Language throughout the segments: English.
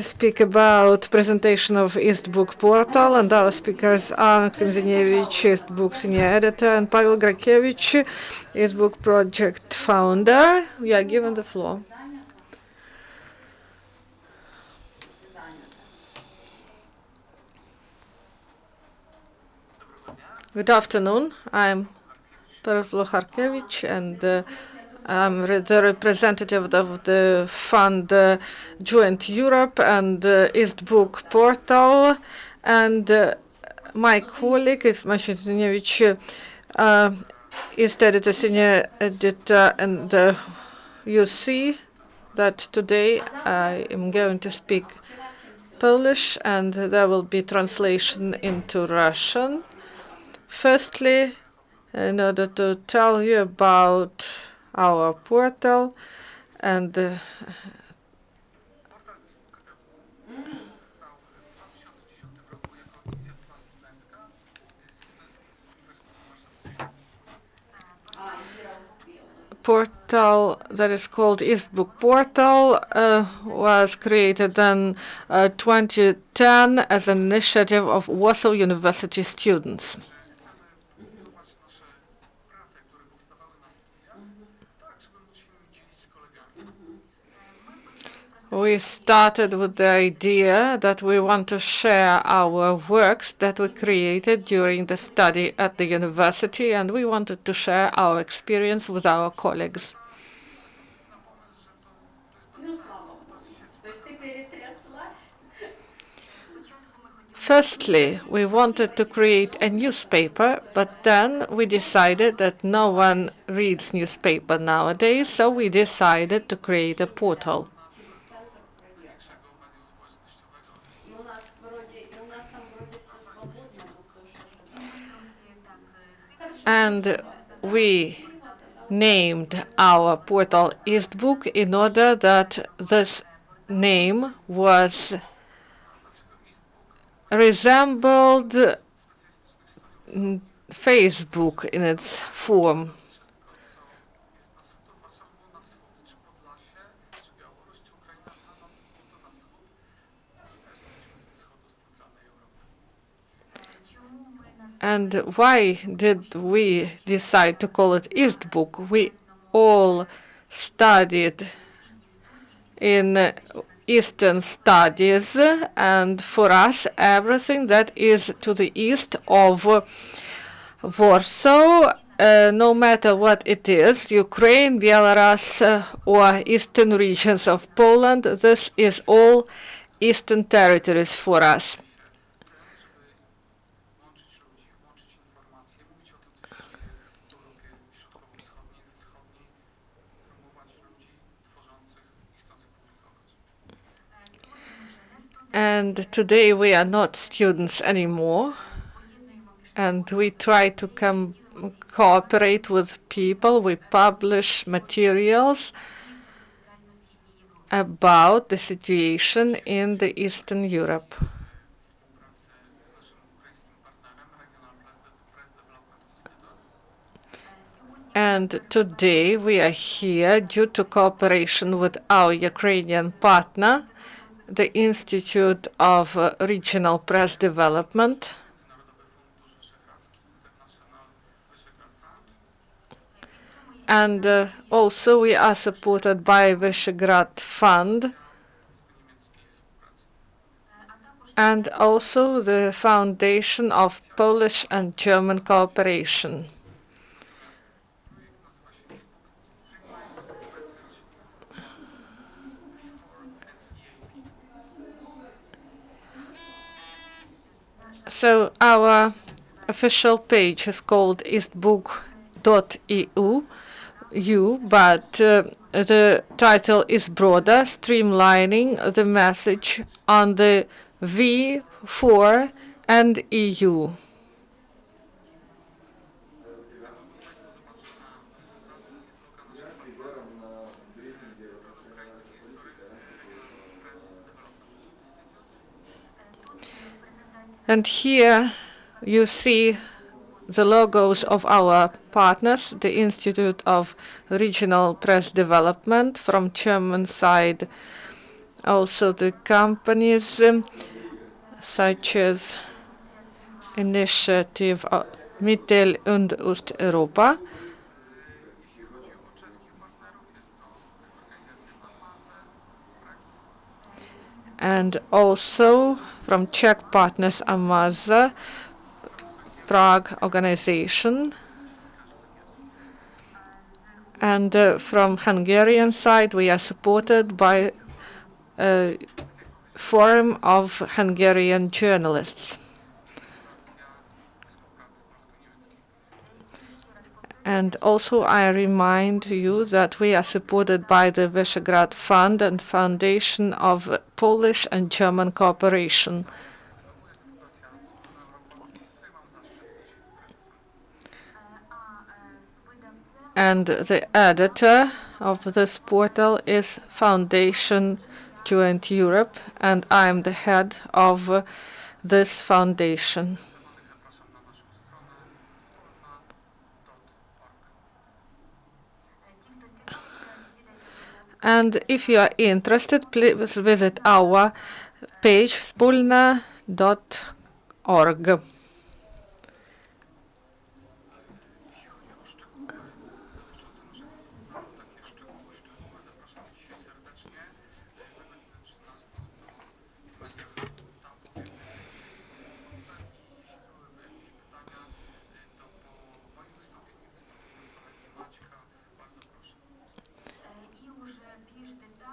Speak about presentation of Eastbook portal, and our speakers are Maciej Zaniewicz, Eastbook senior editor, and Pawel Charkiewicz, Eastbook project founder. We are given the floor. Good afternoon. I'm Pawel Charkiewicz, and I'm the representative of the fund Joint Europe and Eastbook portal, and my colleague is Maciej Zaniewicz, East editor, senior editor, and you see that today I am going to speak Polish, and there will be translation into Russian. Firstly, in order to tell you about our portal and portal that is called Eastbook portal was created in 2010 as an initiative of Warsaw University students. We started with the idea that we want to share our works that we created during the study at the university, and we wanted to share our experience with our colleagues. Firstly, we wanted to create a newspaper, but then we decided that no one reads newspaper nowadays, so we decided to create a portal. And we named our portal Eastbook in order that this name was resembled Facebook in its form. And why did we decide to call it Eastbook? We all studied in Eastern studies, and for us, everything that is to the east of Warsaw, no matter what it is, Ukraine, Belarus, or eastern regions of Poland, this is all eastern territories for us. And today we are not students anymore, and we try to cooperate with people. We publish materials about the situation in the Eastern Europe. And today we are here due to cooperation with our Ukrainian partner, the Institute of Regional Press Development, and also we are supported by Visegrad Fund and also the Foundation of Polish and German Cooperation. So our official page is called eastbook.eu, but the title is broader, streamlining the message on the V, for, and EU. And here you see the logos of our partners, the Institute of Regional Press Development from German side, also the companies such as initiative Mittel- und Osteuropa. And also from Czech partners Amaza, Prague organization. And from Hungarian side, we are supported by a forum of Hungarian journalists. And also I remind you that we are supported by the Visegrad Fund and Foundation of Polish and German cooperation. And the editor of this portal is Foundation Joint Europe, and I'm the head of this foundation. And if you are interested, please visit our page wspólna.org.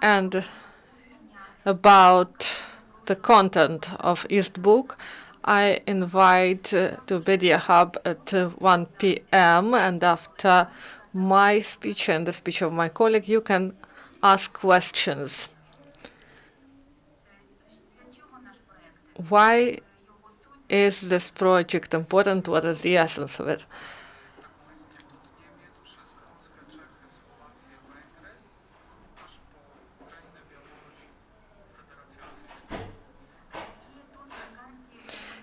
And about the content of Eastbook, I invite to Media Hub at 1 p.m. And after my speech and the speech of my colleague, you can ask questions. Why is this project important? What is the essence of it?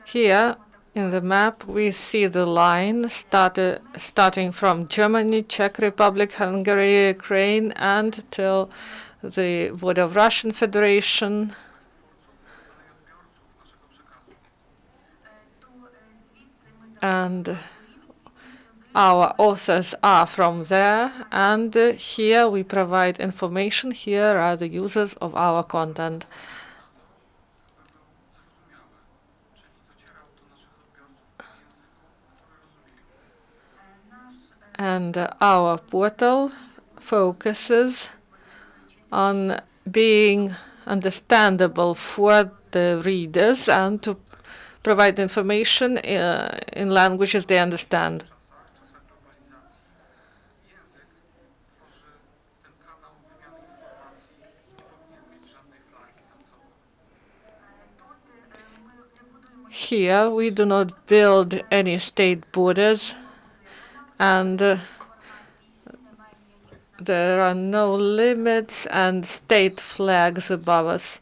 Here in the map, we see the line starting from Germany, Czech Republic, Hungary, Ukraine, and till the border of Russian Federation. And our authors are from there, and here we provide information. Here are the users of our content. And our portal focuses on being understandable for the readers and to provide information in languages they understand. Here we do not build any state borders, and there are no limits and state flags above us.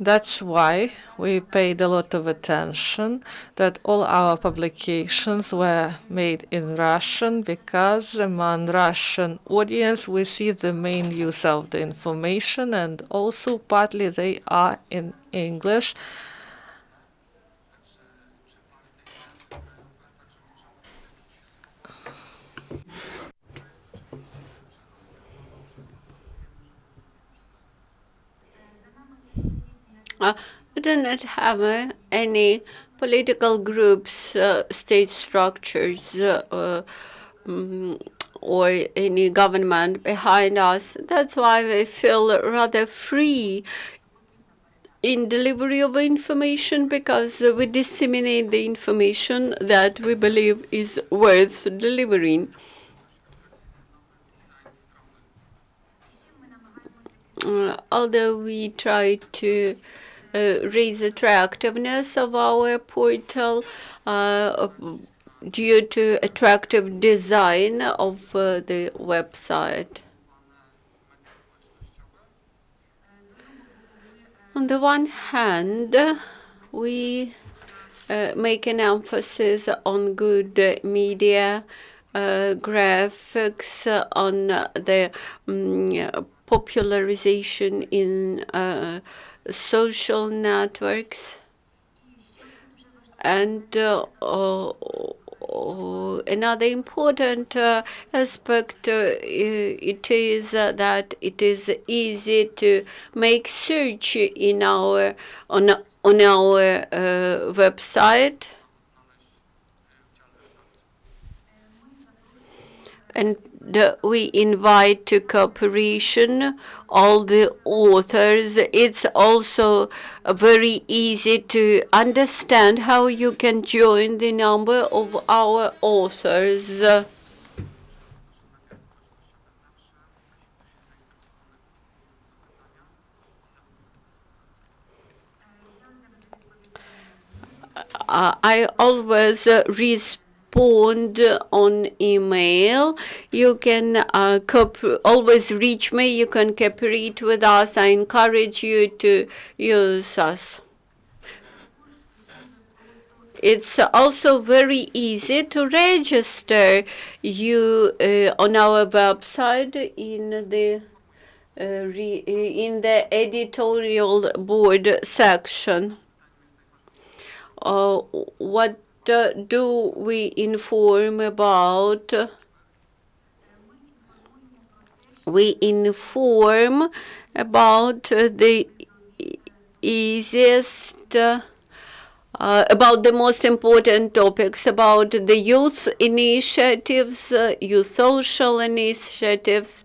That's why we paid a lot of attention that all our publications were made in Russian, because among Russian audience we see the main use of the information, and also partly they are in English. We do not have any political groups, state structures, or any government behind us. That's why we feel rather free in delivery of information, because we disseminate the information that we believe is worth delivering. Although we try to raise attractiveness of our portal due to attractive design of the website. On the one hand, we make an emphasis on good media, graphics, on the popularization in social networks. And another important aspect it is that it is easy to make search in our on our website, and we invite to cooperation all the authors. It's also very easy to understand how you can join the number of our authors. I always respond on email. You can always reach me. You can cooperate with us. I encourage you to use us. It's also very easy to register you on our website in the editorial board section. What do we inform about? We inform about the easiest, about the most important topics, about the youth initiatives, youth social initiatives.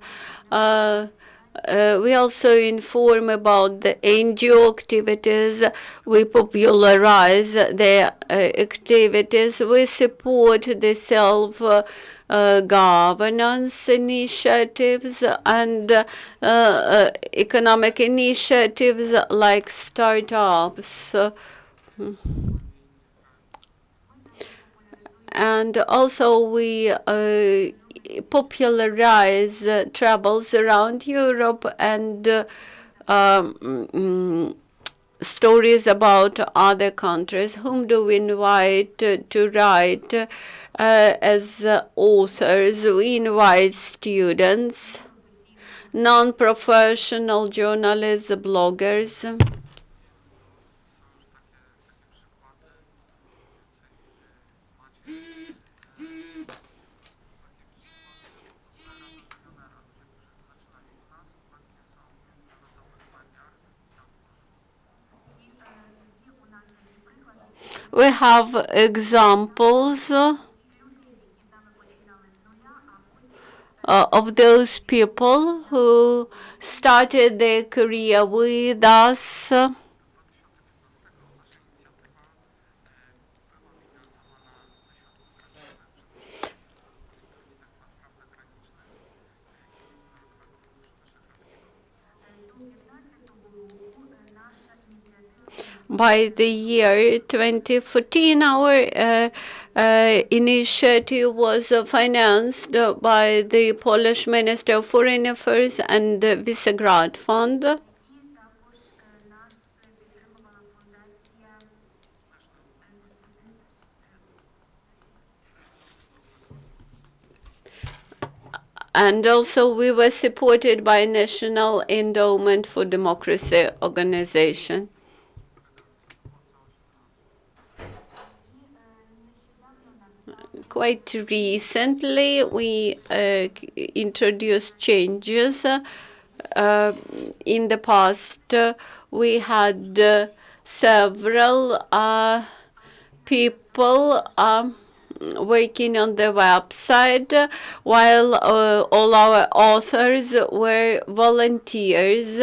We also inform about the NGO activities. We popularize their activities. We support the self-governance initiatives and economic initiatives like startups. And also we popularize travels around Europe and stories about other countries. Whom do we invite to write as authors? We invite students, non-professional journalists, bloggers. We have examples of those people who started their career with us. By the year 2014, our initiative was financed by the Polish Minister of Foreign Affairs and the Visegrad Fund. And also we were supported by National Endowment for Democracy organization. Quite recently, we introduced changes. In the past, we had several people working on the website, while all our authors were volunteers.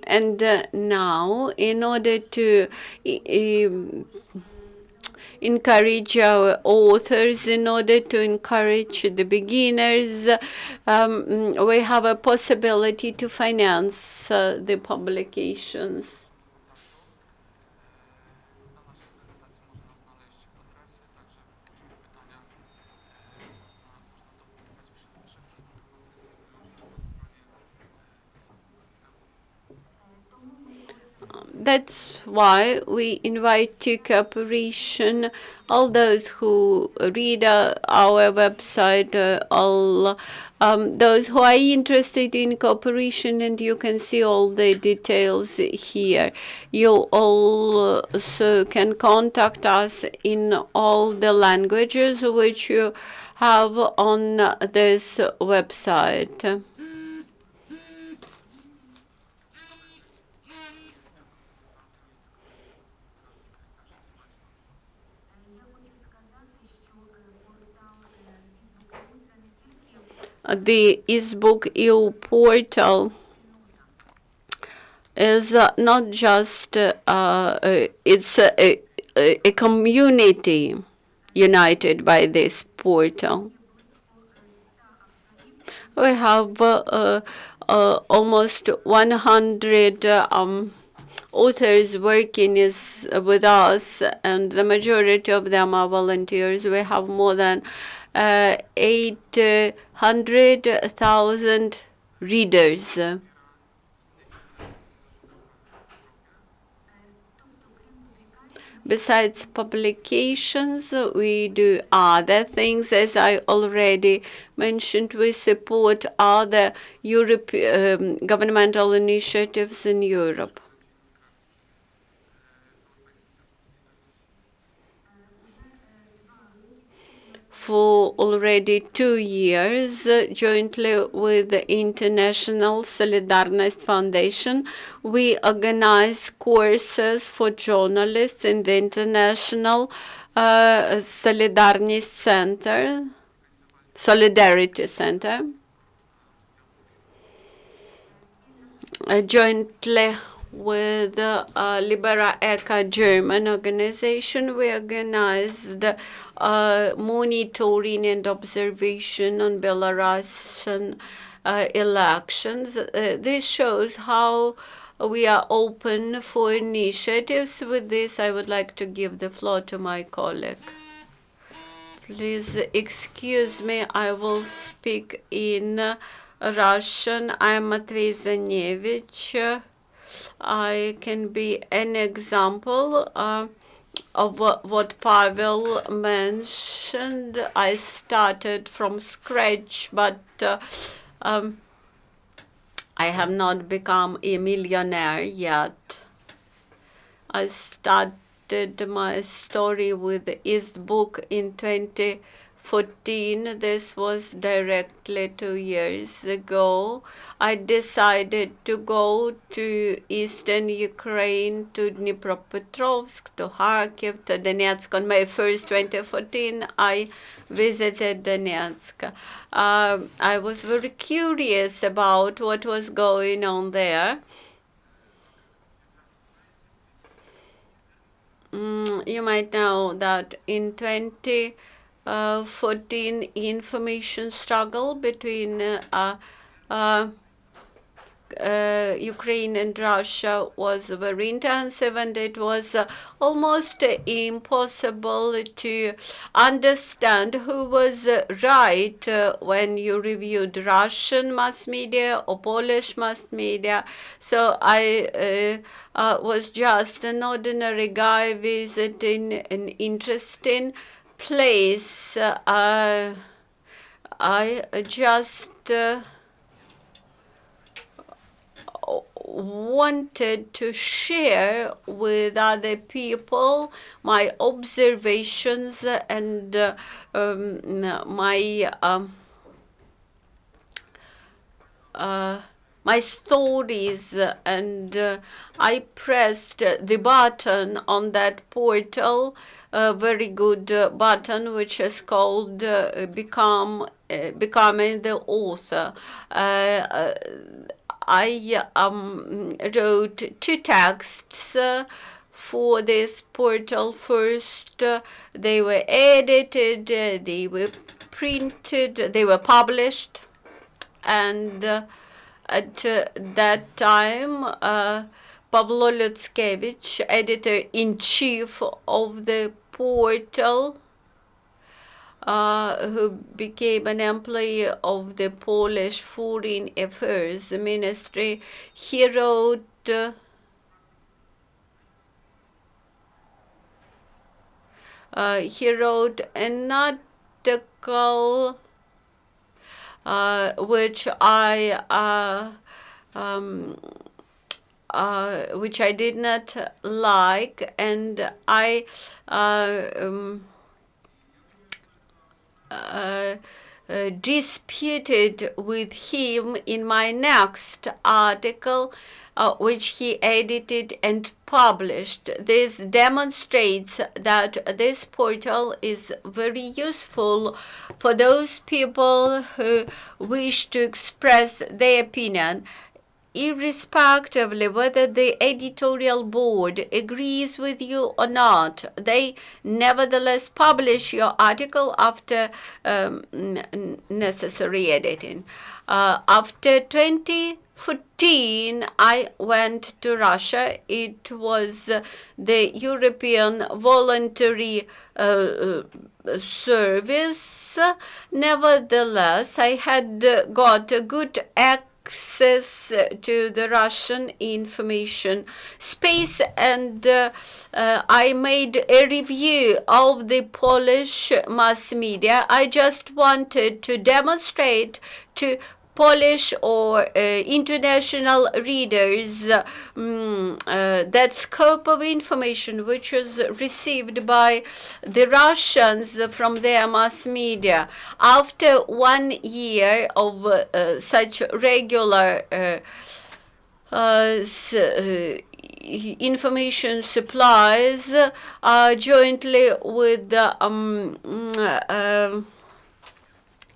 And now, in order to encourage our authors, in order to encourage the beginners, we have a possibility to finance the publications. That's why we invite to cooperation all those who read our website, all those who are interested in cooperation, and you can see all the details here. You also can contact us in all the languages which you have on this website. The Eastbook EU portal is not just it's a community united by this portal. We have almost 100 authors working with us, and the majority of them are volunteers. We have more than 800,000 readers. Besides publications, we do other things. As I already mentioned, we support other governmental initiatives in Europe. For already 2 years, jointly with the International Solidarność Foundation, we organize courses for journalists in the International Solidarność Center, Solidarity Center. Jointly with Libera Eka German organization, we organized monitoring and observation on Belarusian elections. This shows how we are open for initiatives. With this, I would like to give the floor to my colleague. Please excuse me, I will speak in Russian. I'm Maciej Zaniewicz. I can be an example of what Pavel mentioned. I started from scratch, but I have not become a millionaire yet. I started my story with Eastbook in 2014. This was directly 2 years ago. I decided to go to eastern Ukraine, to Dnipropetrovsk, to Kharkiv, to Donetsk. On May 1st, 2014, I visited Donetsk. I was very curious about what was going on there. You might know that in 2014, information struggle between Ukraine and Russia was very intensive, and it was almost impossible to understand who was right when you reviewed Russian mass media or Polish mass media. So I was just an ordinary guy visiting an interesting place. I just wanted to share with other people my observations and my stories, and I pressed the button on that portal, a very good button, which is called becoming the author. I wrote 2 texts for this portal. First, they were edited, they were printed, they were published, and at that time, Pawel Charkiewicz, editor-in-chief of the portal, who became an employee of the Polish Foreign Affairs Ministry, he wrote he wrote an article which I did not like, and I disputed with him in my next article, which he edited and published. This demonstrates that this portal is very useful for those people who wish to express their opinion, irrespectively whether the editorial board agrees with you or not. They nevertheless publish your article after necessary editing. After 2014, I went to Russia. It was the European Voluntary Service. Nevertheless, I had got a good access to the Russian information space, and I made a review of the Polish mass media. I just wanted to demonstrate to Polish or international readers that scope of information which was received by the Russians from their mass media. After 1 year of such regular information supplies, jointly with the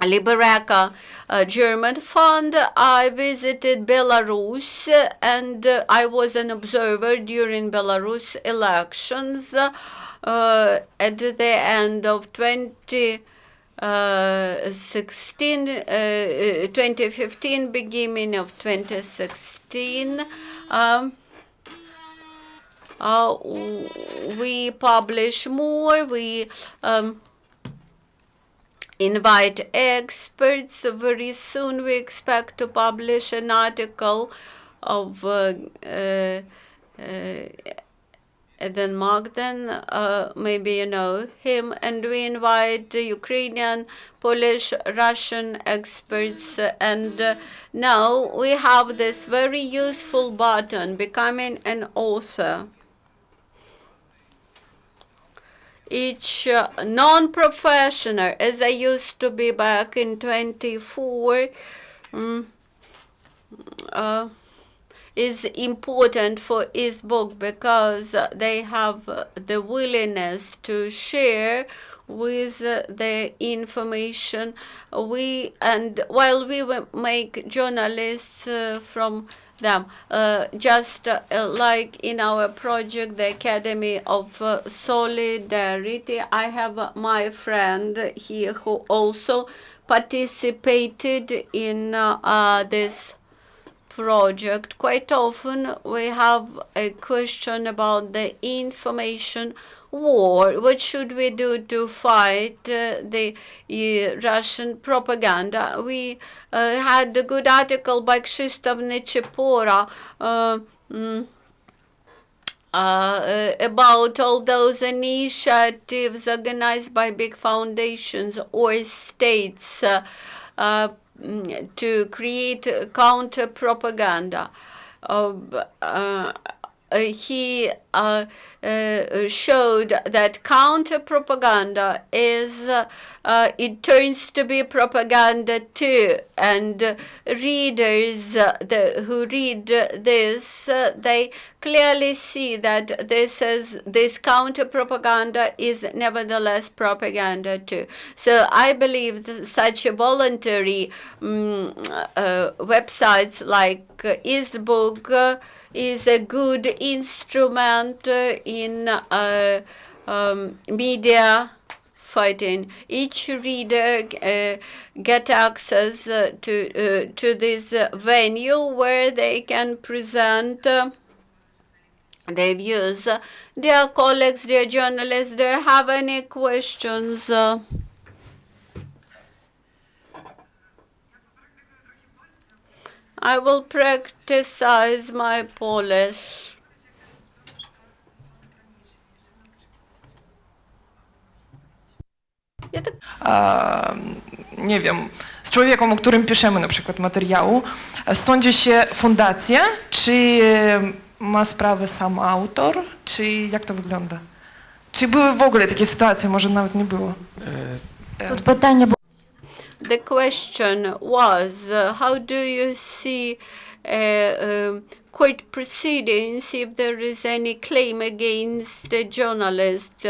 Liberaka German Fund, I visited Belarus, and I was an observer during Belarus elections at the end of 2015, beginning of 2016. We publish more. We invite experts. Very soon we expect to publish an article of Eden Magden, maybe you know him, and we invite Ukrainian, Polish, Russian experts, and now we have this very useful button, becoming an author. Each non-professional, as I used to be back in 24, is important for Eastbook because they have the willingness to share with the information. While we make journalists from them, just like in our project, the Academy of Solidarity, I have my friend here who also participated in this project. Quite often we have a question about the information war. What should we do to fight the Russian propaganda? We had a good article by Krzysztof Nichepora about all those initiatives organized by big foundations or states to create counter propaganda. He showed that counter propaganda is it turns to be propaganda too, and readers who read this, they clearly see that this counter propaganda is nevertheless propaganda too. So I believe that such a voluntary websites like Eastbook is a good instrument in media fighting. Each reader get access to this venue where they can present their views. Dear colleagues, dear journalists, do you have any questions? I will practice my Polish. nie wiem, z człowiekiem, o którym piszemy na przykład materiału, sądzi się fundacja, czy ma sprawę sam autor, czy jak to wygląda? Czy były w ogóle takie sytuacje, może nawet nie było? Тут питання було. The question was, how do you see court proceedings if there is any claim against a journalist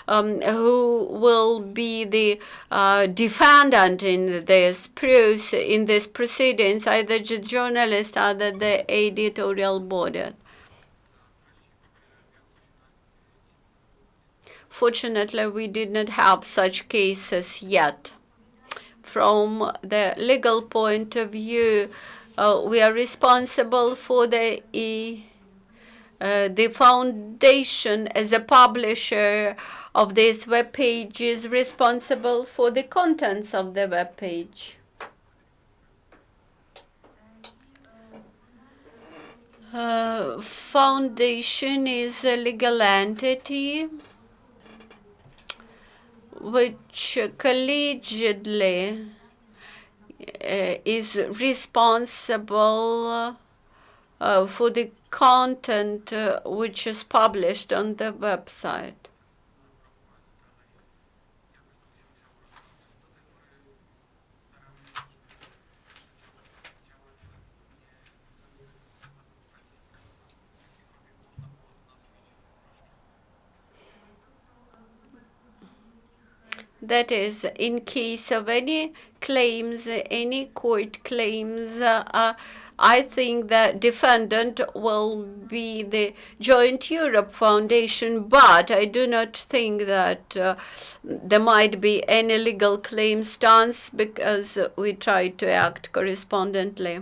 who will be the defendant in this proceedings, either the journalist or the editorial board? Fortunately, we did not have such cases yet. From the legal point of view, we are responsible for the foundation as a publisher of this web page is responsible for the contents of the web page. Foundation is a legal entity which collegiately is responsible for the content which is published on the website. That is, in case of any claims, any court claims, I think the defendant will be the Joint Europe Foundation, but I do not think that there might be any legal claim stance because we try to act correspondently.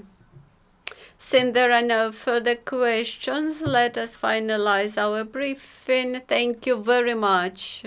Since there are no further questions, let us finalize our briefing. Thank you very much.